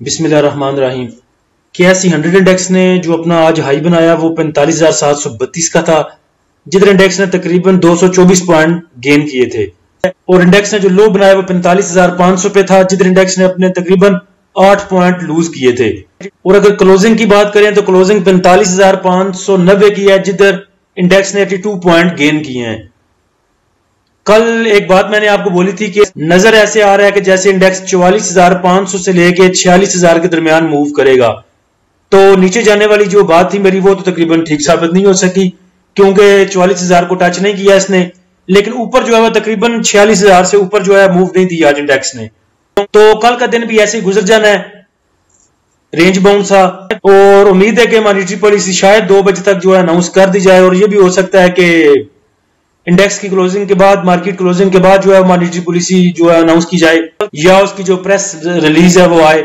बिस्मिल्लाहिर्रहमानिर्रहीम। KSE 100 index ने जो अपना आज हाई बनाया वो 45,732 का था, जिधर इंडेक्स ने तकरीबन 224 पॉइंट गेन किए थे। और इंडेक्स ने जो लो बनाया वो 45,500 पे था, जिधर इंडेक्स ने अपने तकरीबन 8 पॉइंट लूज किए थे। और अगर क्लोजिंग की बात करें तो क्लोजिंग 45,590 की है, जिधर इंडेक्स ने 82 पॉइंट गेन किए हैं। कल एक बात मैंने आपको बोली थी कि नजर ऐसे आ रहा है कि जैसे इंडेक्स 44,500 से लेके 46,000 के दरमियान मूव करेगा। तो नीचे जाने वाली जो बात थी मेरी वो तो तकरीबन ठीक साबित नहीं हो सकी, क्योंकि 44,000 को टच नहीं किया इसने। लेकिन ऊपर जो है वो तकरीबन 46,000 से ऊपर जो है मूव नहीं दिया आज इंडेक्स ने। तो कल का दिन भी ऐसे ही गुजर जाना है, रेंज बाउंड सा। और उम्मीद है कि मॉनेटरी पॉलिसी शायद 2 बजे तक जो है अनाउंस कर दी जाए। और ये भी हो सकता है कि इंडेक्स की क्लोजिंग के बाद, मार्केट क्लोजिंग के बाद जो है मॉनेटरी पॉलिसी जो है अनाउंस की जाए, या उसकी जो प्रेस रिलीज है वो आए।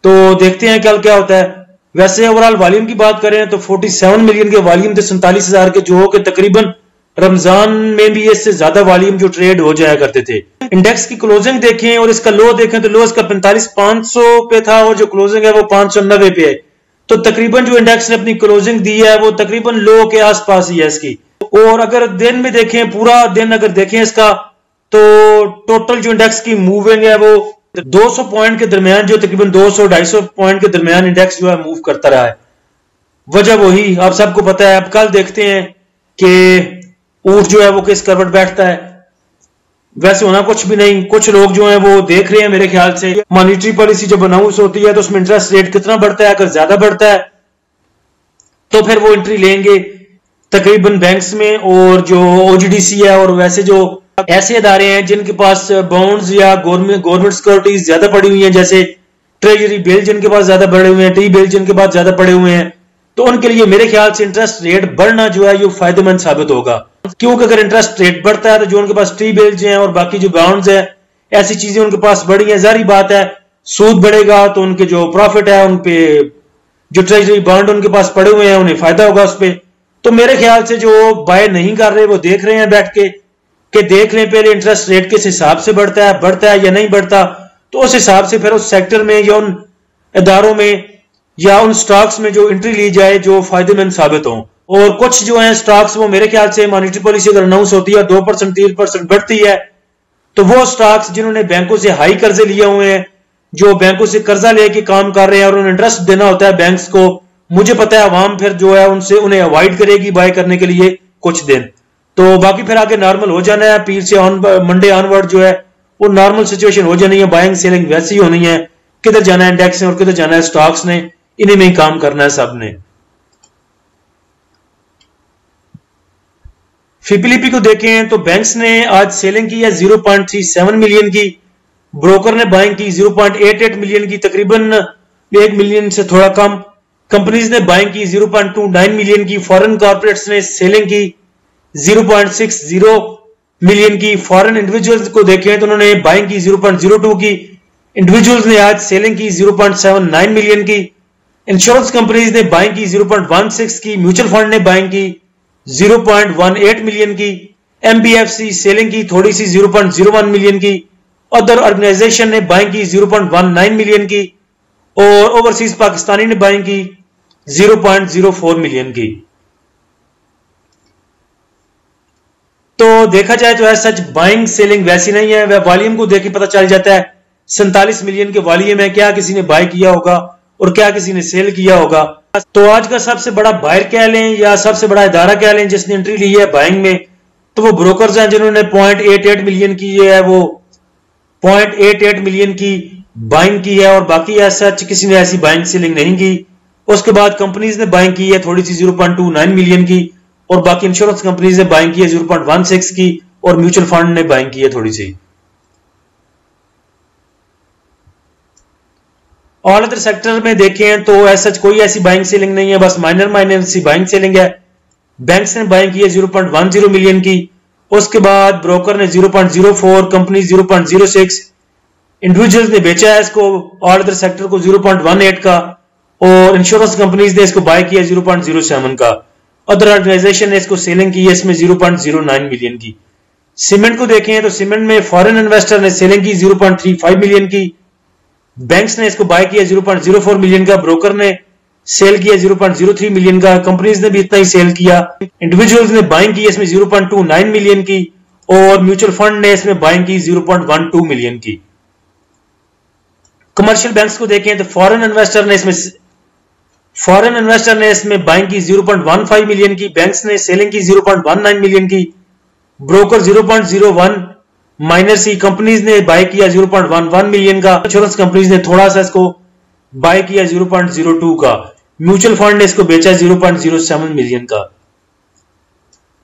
तो देखते हैं कल क्या होता है। वैसे ओवरऑल वॉल्यूम की बात करें तो 47 मिलियन के वॉल्यूम थे 47,000 के, जो कि तकरीबन रमजान में भी इससे ज्यादा वॉल्यूम जो ट्रेड हो जाया करते थे। इंडेक्स की क्लोजिंग देखें और इसका लो देखें तो लो इसका 45,500 पे था और जो क्लोजिंग है वो 590 पे है। तो तकरीबन जो इंडेक्स ने अपनी क्लोजिंग दी है वो तकरीबन लो के आसपास ही है इसकी। और अगर दिन में देखें, पूरा दिन अगर देखें इसका, तो टोटल जो इंडेक्स की मूविंग है वो 200 पॉइंट के दरमियान, जो तकरीबन 200-250 पॉइंट के दरमियान इंडेक्स जो है मूव करता रहा है। वजह वही आप सबको पता है। अब कल देखते हैं कि ऊंट जो है वो किस करवट बैठता है। वैसे होना कुछ भी नहीं, कुछ लोग जो हैं वो देख रहे हैं मेरे ख्याल से मॉनेटरी पॉलिसी जब अनाउंस होती है तो उसमें इंटरेस्ट रेट कितना बढ़ता है। अगर ज्यादा बढ़ता है तो फिर वो एंट्री लेंगे तकरीबन बैंक्स में, और जो OGDC है और वैसे जो ऐसे इदारे हैं जिनके पास बॉन्ड्स या गवर्नमेंट सिक्योरिटीज ज्यादा पड़ी हुई हैं, जैसे ट्रेजरी बिल जिनके पास ज्यादा पड़े हुए हैं, टी बिल जिनके पास ज्यादा पड़े हुए हैं, तो उनके लिए मेरे ख्याल से इंटरेस्ट रेट बढ़ना जो है ये फायदेमंद साबित होगा। क्योंकि अगर इंटरेस्ट रेट बढ़ता है तो जो उनके पास टी बिल्स हैं और बाकी जो बॉन्ड्स है, ऐसी चीजें उनके पास बढ़ी हैं, जारी बात है सूद बढ़ेगा तो उनके जो प्रॉफिट है उनपे, जो ट्रेजरी बॉन्ड उनके पास पड़े हुए हैं उन्हें फायदा होगा उस पर। तो मेरे ख्याल से जो बाय नहीं कर रहे वो देख रहे हैं बैठ के कि देख लें पहले इंटरेस्ट रेट किस हिसाब से बढ़ता है या नहीं बढ़ता, तो उस हिसाब से फिर उस सेक्टर में या उन इदारों में या उन स्टॉक्स में जो एंट्री ली जाए जो फायदेमंद साबित हो। और कुछ जो है स्टॉक्स वो मेरे ख्याल से मॉनेटरी पॉलिसी अगर अनाउंस होती है 2% 3% बढ़ती है, तो वो स्टॉक्स जिन्होंने बैंकों से हाई कर्जे लिए हुए हैं, जो बैंकों से कर्जा लेके काम कर रहे हैं और उन्हें इंटरेस्ट देना होता है बैंक्स को, मुझे पता है अवाम फिर जो है उन्हें अवॉइड करेगी बाय करने के लिए कुछ दिन। तो बाकी फिर आगे नॉर्मल हो जाना है, पीर से मंडे ऑनवर्ड जो है वो नॉर्मल सिचुएशन हो जानी है, बाइंग सेलिंग वैसी ही होनी है। किधर जाना है इंडेक्स ने और किधर जाना है स्टॉक्स ने, इन्हीं में ही काम करना है सब ने। फिपिलिपी को देखें तो बैंक्स ने आज सेलिंग की है 0.37 मिलियन की, ब्रोकर ने बाइंग की 0.88 मिलियन की, तकरीबन 1 मिलियन से थोड़ा कम। कंपनीज ने बाइंग की 0.29 मिलियन की, फॉरेन कॉर्पोरेट्स ने सेलिंग की 0.60 मिलियन की। फॉरेन इंडिविजुअल्स को देखें तो उन्होंने बाइंग की 0.02 की, इंडिविजुअल्स ने आज सेलिंग की 0.79 मिलियन की। इंश्योरेंस कंपनीज ने बाइंग की 0.16 की, म्यूचुअल फंड ने बाइंग की 0.18 मिलियन की, MBFC सेलिंग की थोड़ी सी 0.01 मिलियन की, अदर ऑर्गेनाइजेशन ने बाइंग की 0.19 मिलियन की, और ओवरसीज पाकिस्तानी ने बाइंग की 0.04 मिलियन की। तो देखा जाए तो ऐसा सच बाइंग सेलिंग वैसी नहीं है। वह वॉल्यूम को देख के पता चल जाता है 47 मिलियन के वॉल्यूम है, क्या किसी ने बाय किया होगा और क्या किसी ने सेल किया होगा। तो आज का सबसे बड़ा बायर कह लें या सबसे बड़ा इदारा कह लें जिसने एंट्री ली है बाइंग में, तो वो ब्रोकर्स हैं जिन्होंने 0.88 मिलियन की है, वो 0.88 मिलियन की बाइंग की है, और बाकी ऐसा किसी ने ऐसी बाइंग सेलिंग नहीं की। उसके बाद कंपनीज ने बाइंग की है थोड़ी सी 0.29 मिलियन की, और बाकी इंश्योरेंस कंपनीज ने बाइंग की है 0.16 की, और म्यूचुअल फंड ने बाइंग की है थोड़ी सी। ऑल अदर सेक्टर में देखें तो ऐसा कोई ऐसी बाइंग सेलिंग नहीं है, बस माइनर सी बाइंग सेलिंग है। बैंक्स ने बाइंग की है 0.10 मिलियन की, उसके बाद ब्रोकर ने 0.04, कंपनी 0.06, इंडिविजुअल्स ने बेचा है इसको ऑल अदर सेक्टर को 0.18 का, और इंश्योरेंस कंपनीज ने इसको बाय किया 0.07 का। अदर ऑर्गेनाइजेशन ने इसको सेलिंग की है इसमें 0.09 मिलियन की। सीमेंट को देखें तो सीमेंट में फॉरेन इन्वेस्टर ने सेलिंग की 0.35 मिलियन की, बैंक्स ने इसको बाय किया 0.04 मिलियन का, ब्रोकर ने सेल किया 0.03 मिलियन का, कंपनीज ने भी इतना ही सेल किया। इंडिविजुअल्स ने बाइंग की इसमें 0.29 मिलियन की और म्यूचुअल फंड ने इसमें बाइंग की 0.12 मिलियन की। कमर्शियल बैंक्स को देखें तो फॉरेन इन्वेस्टर ने इसमें बाइंग की 0.15 मिलियन की, बैंक्स ने सेलिंग की 0.19 मिलियन की, ब्रोकर 0.01 माइनर सी, कंपनीज ने बाय किया 0.11 मिलियन का, इंश्योरेंस कंपनीज ने थोड़ा सा इसको बाय किया 0.02 का, म्यूचुअल फंड ने इसको बेचा 0.07 मिलियन का।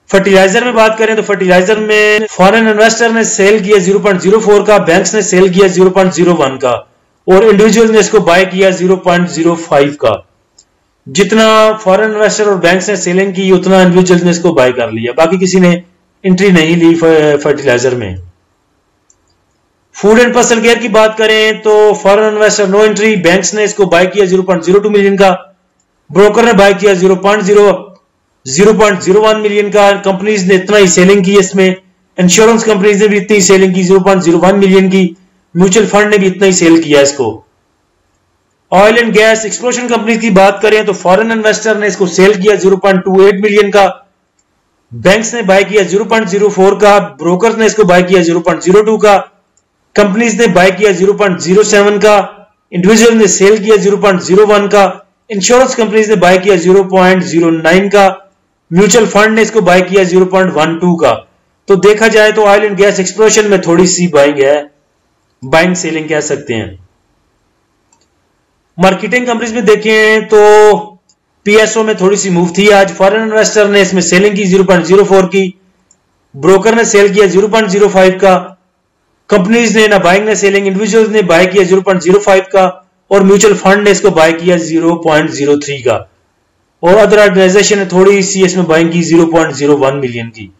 फर्टिलाइजर में बात करें तो फर्टिलाइजर में फॉरेन इन्वेस्टर ने सेल किया 0.04 का, बैंक्स ने सेल किया 0.01 का और इंडिविजुअल ने इसको बाय किया 0.05 का। जितना फॉरेन इन्वेस्टर और बैंक्स ने सेलिंग की उतना इंडिविजुअल ने इसको बाय कर लिया, बाकी किसी ने एंट्री नहीं ली फर्टिलाइजर में। फूड एंड पर्सनल केयर की बात करें तो foreign investor no entry, banks ने इसको बाय किया 0.02 मिलियन का, ब्रोकर ने बाय किया 0.01 मिलियन का, कंपनीज ने इतना ही सेलिंग की इसमें, इंश्योरेंस कंपनीज ने भी इतनी ही सेलिंग की 0.01 मिलियन की, म्यूचुअल फंड ने भी इतना ही सेल किया इसको। Oil and gas exploration company की बात करें तो फॉरेन इन्वेस्टर ने इसको सेल किया 0.28 मिलियन का, बैंक्स ने बाय किया 0.04 का, ब्रोकर ने इसको बाय किया 0.02 का, कंपनीज ने बाय किया 0.07 का, इंडिविजुअल ने सेल किया 0.01 का, इंश्योरेंस कंपनीज ने बाय किया 0.09 का, म्यूचुअल फंड ने इसको बाय किया 0.12 का। तो देखा जाए तो ऑयल एंड गैस एक्सप्लोरेशन में थोड़ी सी बाइंग है, बाइंग सेलिंग कह सकते हैं। मार्केटिंग कंपनीज में देखें तो पीएसओ में थोड़ी सी मूव थी आज, फॉरेन इन्वेस्टर ने इसमें सेलिंग की 0.04 की, ब्रोकर ने सेल किया 0.05 का, कंपनीज ने ना बाइंग ने सेलिंग, इंडिविजुअल्स ने बाय किया 0.05 का और म्यूचुअल फंड ने इसको बाय किया 0.03 का और अदर ऑर्गेनाइजेशन ने थोड़ी सी इसमें बाइंग की 0.01 मिलियन की।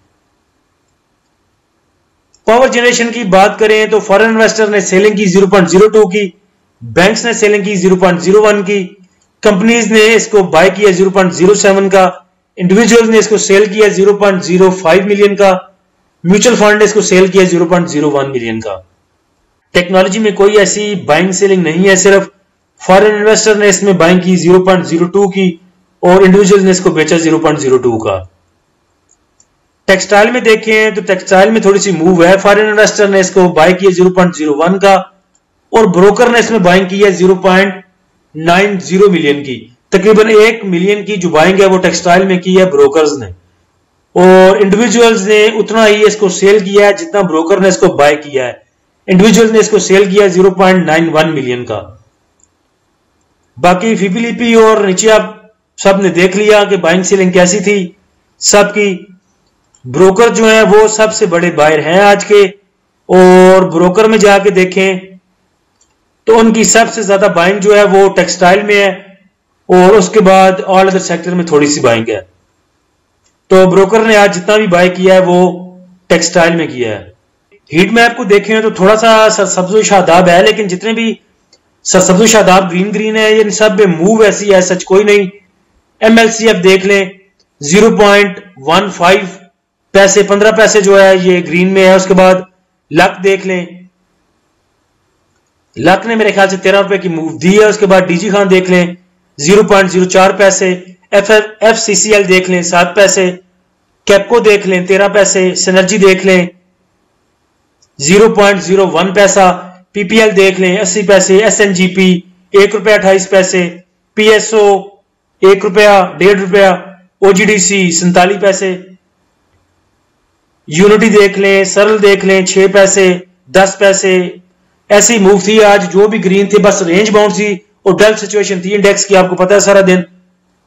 पावर जनरेशन की बात करें तो फॉरेन इन्वेस्टर ने सेलिंग की 0.02 की, बैंक्स ने सेलिंग की 0.01 की, कंपनीज ने इसको बाय किया 0.07 का, इंडिविजुअल ने इसको सेल किया 0.05 मिलियन का, म्यूचुअल फंड ने इसको सेल किया 0.01 मिलियन का। टेक्नोलॉजी में कोई ऐसी बाइंग सेलिंग नहीं है, सिर्फ फॉरेन इन्वेस्टर ने इसमें बाइंग की 0.02 की और इंडिविजुअल ने इसको बेचा 0.02 का। टेक्सटाइल में देखें तो टेक्सटाइल में थोड़ी सी मूव है, फॉरेन इन्वेस्टर ने इसको बाय किया 0.01 का और ब्रोकर ने इसमें बाइंग की है 0.90 मिलियन की। तकरीबन 1 मिलियन की जो बाइंग है वो टेक्सटाइल में की है ब्रोकर्स ने और इंडिविजुअल्स ने उतना ही इसको सेल किया है जितना ब्रोकर ने इसको बाय किया है। इंडिविजुअल ने इसको सेल किया 0.91 मिलियन का। बाकी फीपीलीपी और नीचे आप सब ने देख लिया कि बाइंग सेलिंग कैसी थी सबकी। ब्रोकर जो है वो सबसे बड़े बायर हैं आज के और ब्रोकर में जाके देखें तो उनकी सबसे ज्यादा बाइंग जो है वो टेक्सटाइल में है और उसके बाद ऑल अदर सेक्टर में थोड़ी सी बाइंग है। तो ब्रोकर ने आज जितना भी बाय किया है वो टेक्सटाइल में किया है। हीट मैप को देखें तो थोड़ा सा सरसब्ज शादाब है, लेकिन जितने भी सरसब्ज शादाब ग्रीन ग्रीन है ये सब में मूव ऐसी है सच कोई नहीं। एमएलसीएफ देख लें 0.15 पैसे 15 पैसे जो है ये ग्रीन में है। उसके बाद लक देख लें, लक ने मेरे ख्याल से 13 रुपए की मूव दी है। उसके बाद डीजी खान देख लें 0.04 पैसे, एफसीसीएल देख लें 7 पैसे, कैपको देख लें 13 पैसे, सिनर्जी देख लें 0.01 पैसा, पीपीएल देख लें 80 पैसे, एसएनजीपी 1 रुपया 28 पैसे, पीएसओ 1 रुपया 1.5 रुपया, ओजीडीसी 47 पैसे, यूनिटी देख लें, सरल देख लें 6 पैसे 10 पैसे। ऐसी मूव थी आज, जो भी ग्रीन थे बस रेंज बाउंड थी और डल सिचुएशन थी इंडेक्स की। आपको पता है सारा दिन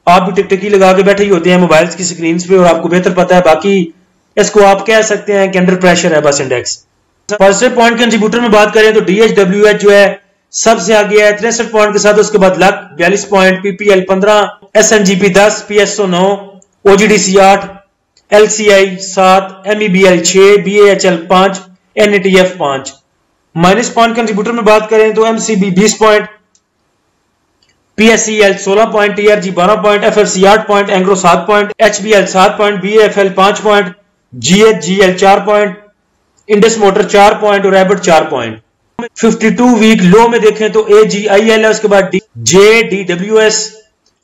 आप भी टिकटिकी लगा के बैठे ही होते हैं मोबाइल्स की स्क्रीन पे और आपको बेहतर पता है। बाकी इसको आप कह सकते हैं कि अंडर प्रेशर है बस इंडेक्स। पॉजिटिव पॉइंट कंट्रीब्यूटर में बात करें तो डीएचडब्ल्यूएच जो है सबसे आगे है 63 पॉइंट के साथ। उसके बाद luck 42 point, PPL 15, SNGP 10, PSO 9, OGDC 8, LCI 7, MEBL 6, BAHL 5, NATF 5। Minus point contributor में बात करें तो MCB 20 point, PSEL 16 point, TRG 12 point, FFC 8 point, Engro 7 point, HBL 7 point, BFL 5 point, GHGL 4 point, Indus motor 4 point और Abbott 4 point. 52 week low में देखें तो AGIL है, उसके बाद JDWS,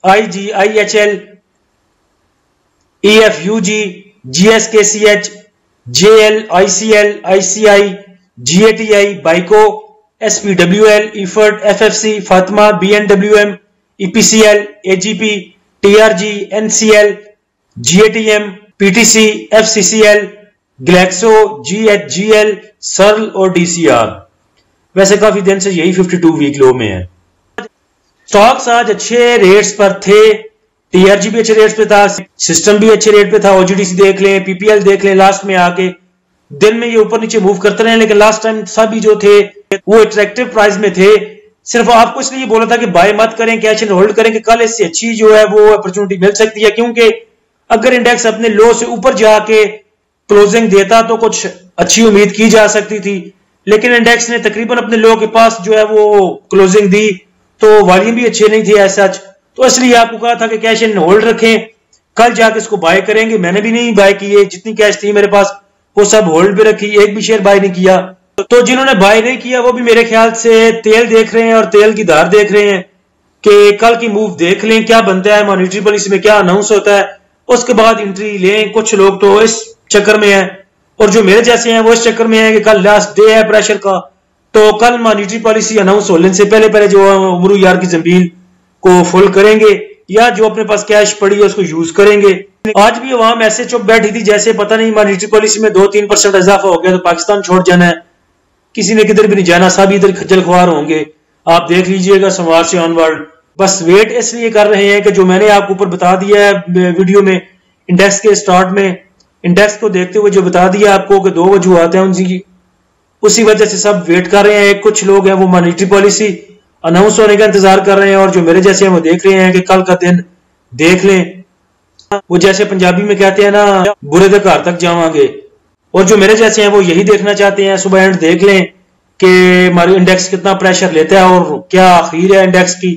IGIHL, EFUG, GSKCH, JL, ICL, ICI, GATI, BICO, SPWL, EFERT, FFC, Fatima, BNWM, EPCL, AGP, TRG, NCL, GATM, PTC, FCCL, Glaxo, GHGL, Searle और DCR। वैसे काफी दिन से यही 52 वीक लो में है। स्टॉक्स आज अच्छे रेट्स पर थे, TRG भी अच्छे रेट्स पे था, सिस्टम भी अच्छे रेट पे था, OGDC देख लें, PPL देख लें, लास्ट में आके दिन में ये ऊपर नीचे मूव करते रहे, लेकिन लास्ट टाइम सभी जो थे वो अट्रैक्टिव प्राइस में थे। सिर्फ आपको इसलिए बोला था कि बाय मत करें, कैश एंड होल्ड करें कि कल इससे अच्छी जो है वो अपॉर्चुनिटी मिल सकती है, क्योंकि अगर इंडेक्स अपने लो से ऊपर जाके क्लोजिंग देता तो कुछ अच्छी उम्मीद की जा सकती थी, लेकिन इंडेक्स ने तकरीबन अपने लो के पास जो है वो क्लोजिंग दी, तो वॉल्यूम भी अच्छे नहीं थे ऐसा, तो इसलिए आपको कहा था कि कैश एंड होल्ड रखें, कल जाके इसको बाय करेंगे। मैंने भी नहीं बाय किए, जितनी कैश थी मेरे पास वो सब होल्ड पे रखी, एक भी शेयर बाय नहीं किया। तो जिन्होंने बाय नहीं किया वो भी मेरे ख्याल से तेल देख रहे हैं और तेल की धार देख रहे हैं कि कल की मूव देख लें क्या बनता है, मॉनेटरी पॉलिसी में क्या अनाउंस होता है, उसके बाद एंट्री लें। कुछ लोग तो इस चक्कर में है और जो मेरे जैसे हैं वो इस चक्कर में है कि कल लास्ट डे है प्रेशर का, तो कल मॉनेटरी पॉलिसी अनाउंस होने से पहले पहले जो उमरू यार की जमीन को फुल करेंगे या जो अपने पास कैश पड़ी है उसको यूज करेंगे। आज भी अवाम ऐसे चुप बैठी थी जैसे पता नहीं मॉनेटरी पॉलिसी में 2-3% इजाफा हो गया तो पाकिस्तान छोड़ जाना है, किसी ने किधर भी नहीं जाना, सब इधर खज्जल खुआर होंगे। आप देख लीजिएगा सोमवार से ऑनवर्ड बस वेट इसलिए कर रहे हैं कि जो मैंने आपको ऊपर बता दिया है वीडियो में, इंडेक्स के स्टार्ट में इंडेक्स को देखते हुए जो बता दिया आपको कि 2 वजूहत हैं उनकी, उसी वजह से सब वेट कर रहे हैं। कुछ लोग हैं वो मॉनेटरी पॉलिसी अनाउंस होने का इंतजार कर रहे हैं और जो मेरे जैसे हैं वो देख रहे हैं कि कल का दिन देख लें, वो जैसे पंजाबी में कहते हैं ना बुरे दे घर तक जावांगे, और जो मेरे जैसे हैं वो यही देखना चाहते हैं सुबह एंड देख लें कि हमारे इंडेक्स कितना प्रेशर लेता है और क्या अखीर है इंडेक्स की।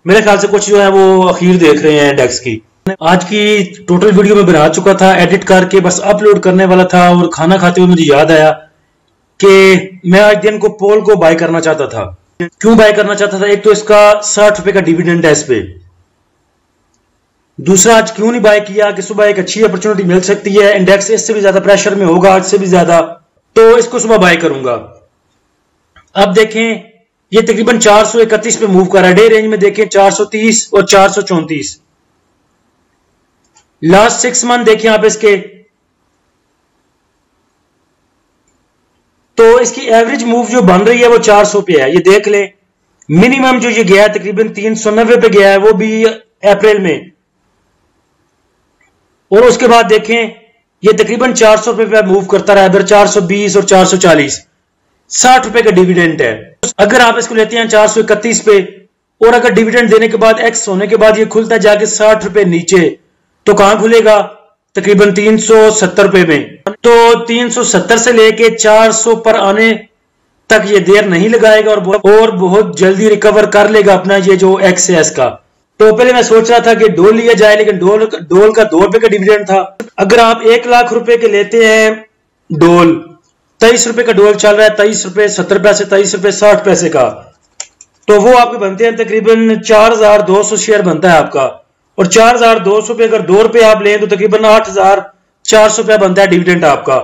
मेरे ख्याल से कुछ जो है वो अखीर देख रहे हैं इंडेक्स की। आज की टोटल वीडियो में बना चुका था, एडिट करके बस अपलोड करने वाला था, और खाना खाते हुए मुझे याद आया कि मैं आज दिन को पोल को बाय करना चाहता था। क्यों बाय करना चाहता था? एक तो इसका 60 रुपए का डिविडेंड है इस पे, दूसरा आज क्यों नहीं बाय किया कि सुबह एक अच्छी अपॉर्चुनिटी मिल सकती है, इंडेक्स इससे भी ज्यादा प्रेशर में होगा, आज से भी ज्यादा, तो इसको सुबह बाय करूंगा। अब देखें ये तकरीबन 431 पे मूव कर रहा है, डे रेंज में देखें 430 और 434। लास्ट 6 मंथ देखें आप इसके, तो इसकी एवरेज मूव जो बन रही है वो 400 पे है, ये देख लें। मिनिमम जो ये गया है तकरीबन 390 पे गया है, वो भी अप्रैल में, और उसके बाद देखें ये तकरीबन 400 रुपए पे मूव करता रहा, इधर 420 और 440, 60 रुपए का डिविडेंड है। अगर आप इसको लेते हैं 431 पे और अगर डिविडेंड देने के बाद एक्स होने के बाद ये खुलता जाके 60 रुपए नीचे, तो कहां खुलेगा? तकरीबन 370 रुपए में। तो 370 से लेके 400 पर आने तक ये देर नहीं लगाएगा और बहुत जल्दी रिकवर कर लेगा अपना ये जो एक्स है इसका। तो पहले मैं सोच रहा था कि डोल लिया जाए, लेकिन डोल का 2 रुपए का डिविडेंड था। अगर आप 1 लाख रुपए के लेते हैं डोल, 23 रुपए का डोल चल रहा है, 23 रुपए 70 पैसे, 23 रुपए 60 पैसे का, तो वो आपके बनते हैं तकरीबन 4200 शेयर बनता है आपका, और 4200 पे अगर 2 रुपए आप लें तो तकरीबन 8400 रुपया बनता है डिविडेंड आपका।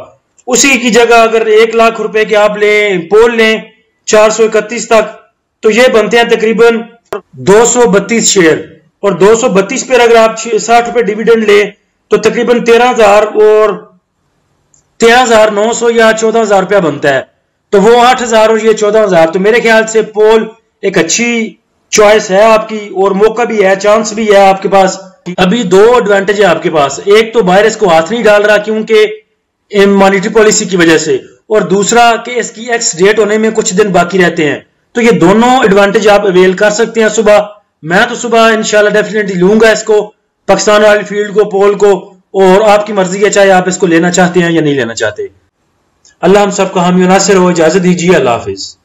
उसी की जगह अगर 1 लाख रुपए के आप लें पोल लें 431 तक, तो ये बनते हैं तकरीबन 232 शेयर, और 232 पे अगर आप 60 रुपए डिविडेंड ले तो तकरीबन 13,000 और 13,900 या 14,000 रुपया बनता है। तो वो 8,000 और ये 14,000, तो मेरे ख्याल से पोल एक अच्छी चॉइस है आपकी, और मौका भी है, चांस भी है आपके पास। अभी 2 एडवांटेज है आपके पास, एक तो बायर इसको हाथ नहीं डाल रहा क्योंकि मॉनेटरी पॉलिसी की वजह से, और दूसरा कि इसकी एक्स डेट होने में कुछ दिन बाकी रहते हैं, तो ये दोनों एडवांटेज आप अवेल कर सकते हैं सुबह। मैं तो सुबह इंशाल्लाह डेफिनेटली लूंगा इसको, पाकिस्तान ऑयल फील्ड को, पोल को, और आपकी मर्जी है चाहे आप इसको लेना चाहते हैं या नहीं लेना चाहते। अल्लाह हम सबका हामी नासिर हो। इजाजत दीजिए, अल्लाह हाफिज।